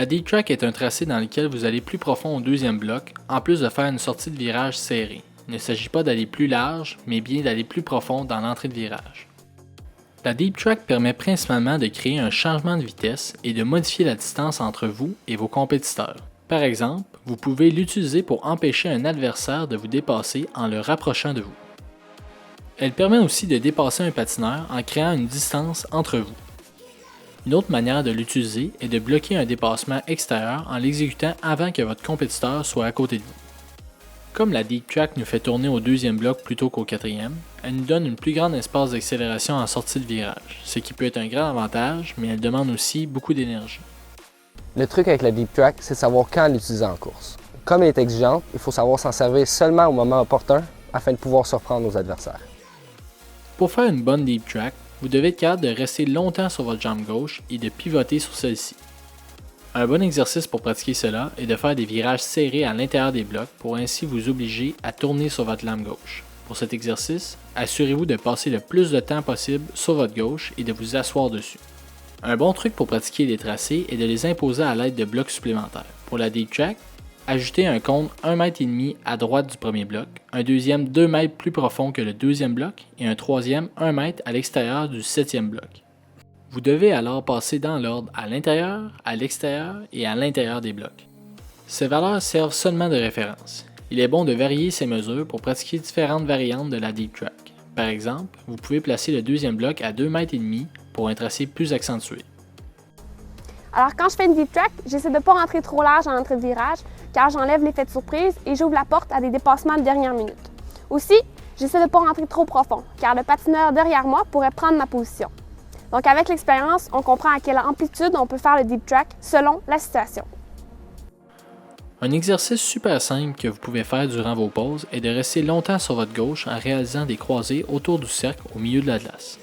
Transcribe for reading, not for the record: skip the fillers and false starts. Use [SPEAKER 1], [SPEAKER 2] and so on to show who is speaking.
[SPEAKER 1] La deep track est un tracé dans lequel vous allez plus profond au deuxième bloc, en plus de faire une sortie de virage serrée. Il ne s'agit pas d'aller plus large, mais bien d'aller plus profond dans l'entrée de virage. La deep track permet principalement de créer un changement de vitesse et de modifier la distance entre vous et vos compétiteurs. Par exemple, vous pouvez l'utiliser pour empêcher un adversaire de vous dépasser en le rapprochant de vous. Elle permet aussi de dépasser un patineur en créant une distance entre vous. Une autre manière de l'utiliser est de bloquer un dépassement extérieur en l'exécutant avant que votre compétiteur soit à côté de vous. Comme la deep track nous fait tourner au deuxième bloc plutôt qu'au quatrième, elle nous donne un plus grand espace d'accélération en sortie de virage, ce qui peut être un grand avantage, mais elle demande aussi beaucoup d'énergie.
[SPEAKER 2] Le truc avec la deep track, c'est de savoir quand l'utiliser en course. Comme elle est exigeante, il faut savoir s'en servir seulement au moment opportun afin de pouvoir surprendre nos adversaires.
[SPEAKER 1] Pour faire une bonne deep track, vous devez être capable de rester longtemps sur votre jambe gauche et de pivoter sur celle-ci. Un bon exercice pour pratiquer cela est de faire des virages serrés à l'intérieur des blocs pour ainsi vous obliger à tourner sur votre lame gauche. Pour cet exercice, assurez-vous de passer le plus de temps possible sur votre gauche et de vous asseoir dessus. Un bon truc pour pratiquer les tracés est de les imposer à l'aide de blocs supplémentaires. Pour la deep track, ajoutez un cône 1,5 m à droite du premier bloc, un deuxième 2 m plus profond que le deuxième bloc et un troisième 1 m à l'extérieur du septième bloc. Vous devez alors passer dans l'ordre à l'intérieur, à l'extérieur et à l'intérieur des blocs. Ces valeurs servent seulement de référence. Il est bon de varier ces mesures pour pratiquer différentes variantes de la deep track. Par exemple, vous pouvez placer le deuxième bloc à 2,5 m pour un tracé plus accentué.
[SPEAKER 3] Alors quand je fais une deep track, j'essaie de ne pas rentrer trop large en entrée de virage car j'enlève l'effet de surprise et j'ouvre la porte à des dépassements de dernière minute. Aussi, j'essaie de ne pas rentrer trop profond car le patineur derrière moi pourrait prendre ma position. Donc avec l'expérience, on comprend à quelle amplitude on peut faire le deep track selon la situation.
[SPEAKER 1] Un exercice super simple que vous pouvez faire durant vos pauses est de rester longtemps sur votre gauche en réalisant des croisés autour du cercle au milieu de la glace.